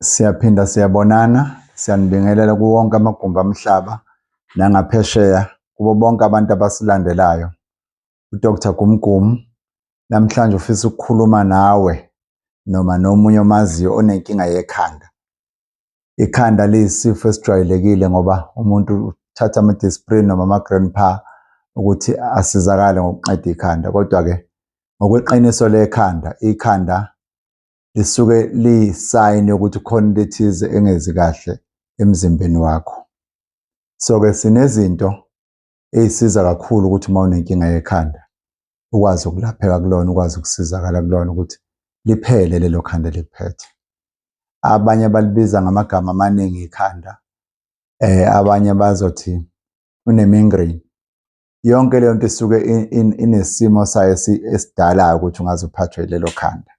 Siyaphinda siyabonana, siyanibingelela kuwo wonke amagumbi amhlaba nangaphesheya, kubo bonke abantu abasilandelayo. uDr Gumgum namhlanje ufisa ukukhuluma nawe noma nomunye omaziyo onenkinga yekhanda. Ikhanda liyisifo esijwayelekile ngoba umuntu uthatha ama-disprin noma ama-grandpa ukuthi asizakale ngokuqeda ikhanda. Kodwa-ke ngokweqiniso lekhanda, ikhanda lisuke liyisayini yokuthi khona into ethize engezi kahle emzimbeni wakho. So-ke sinezinto ey'siza kakhulu ukuthi uma unenkinga yekhanda ukwazi ukulapheka kulona, ukwazi ukusizakala kulona ukuthi liphele lelo khanda likuphethe. Abanye balibiza ngamagama amaningi ikhanda, abanye bazothi une-migraine. Yonke leyo nto isuke inesimo sayo esidalayo ukuthi ungaze uphathwe lelo khanda.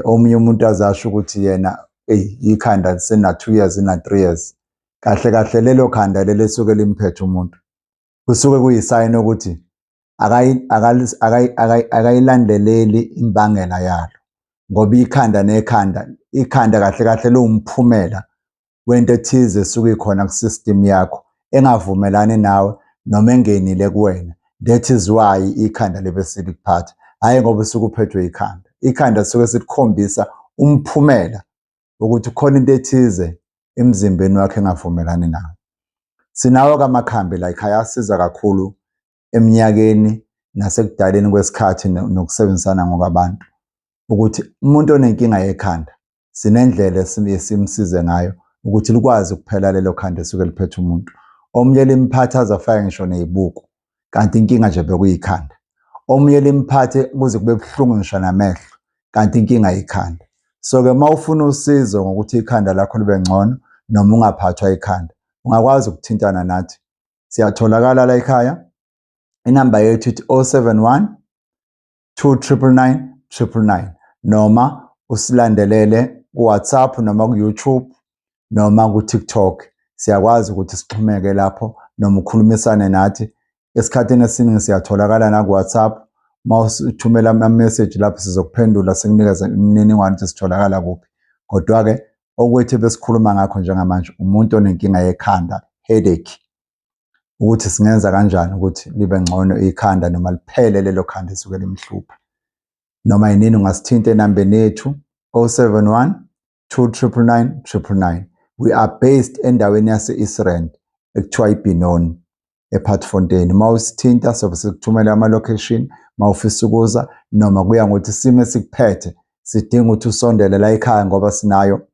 Omunye umuntu azasho ukuthi yena ikhanda sena-2 years ina-3 years. Kahle kahle lelo khanda lelo esuke limphethe umuntu kusuke kuyisayini ukuthi akayilandeleli imbangela yalo, ngoba ikhanda nekhanda, ikhanda kahle kahle liwumphumela wento ethize esuke ikhona ku-system yakho engavumelani nawe noma engenile kuwena. That is why ikhanda libe selikuphatha, hhayi ngoba usuke uphethwe ikhanda. Ikhanda lisuke selikhombisa umphumela ukuthi khona into ethize emzimbeni wakho engavumelani nawe. Sinawo-ke amakhambi la ekhaya asiza kakhulu eminyakeni nasekudaleni kwesikhathi nokusebenzisana ngokwabantu ukuthi umuntu onenkinga yekhanda sinendlela esimsize ngayo ukuthi likwazi ukuphela lelo khanda esuke liphethe umuntu. Omunye limphatha aze afake ngisho ney'buko kanti inkinga nje bekuyikhanda. Omunye limphathe kuze kube buhlungu ngisho namehlo kanti inkinga yikhanda. So-ke uma ufuna usizo ngokuthi ikhanda lakho libe ngcono noma ungaphathwa ikhanda, ungakwazi ukuthintana nathi. Siyatholakala la ekhaya, inamba yethu ithi 071 299 999, noma usilandelele ku-WhatsApp noma ku-YouTube noma ku-TikTok. Siyakwazi ukuthi sixhumeke lapho noma ukhulumisane nathi. Esikhathini esiningi siyatholakala naku-WhatsApp. Uma uthumela ama-message lapho sizokuphendula sikunikeze imininingwane ukuthi sitholakala kuphi. Kodwa-ke okwethu besikhuluma ngakho njengamanje umuntu onenkinga yekhanda, headache, ukuthi singenza kanjani ukuthi libe ngcono ikhanda noma liphele lelo khanda esuke limhlupha. Noma yinini ungasithinta enambeni yethu 071 299 999. We are based endaweni yase-East ekuthiwa iBenoni ePartfontein. Uma usithinta sobe sikuthumela ama-location uma ufisa ukuza, noma kuya ngokuthi isimo esikuphethe sidinga ukuthi usondele la ekhaya ngoba sinayo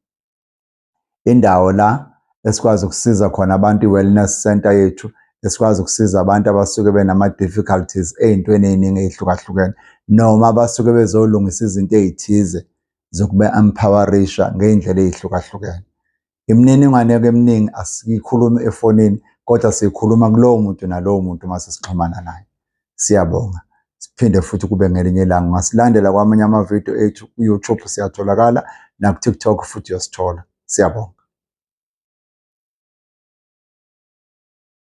indawo la esikwazi ukusiza khona abantu, i-wellness center yethu esikwazi ukusiza abantu abasuke benama-difficulties ey'ntweni ey'ningi ey'hlukahlukene noma abasuke bezolungisa izinto ey'thize zokube-empower-risha ngey'ndlela ey'hlukahlukene. Imininingwane-ke eminingi asiyikhulumi efonini kodwa siyikhuluma kulowo muntu nalowo muntu uma sesixhumana naye. Siyabonga. Siphinde futhi kube ngelinye ilanga. Ungasilandela kwamanye amavidiyo ethu ku-YouTube siyatholakala, naku-TikTok futhi uyosithola. Siyabonga.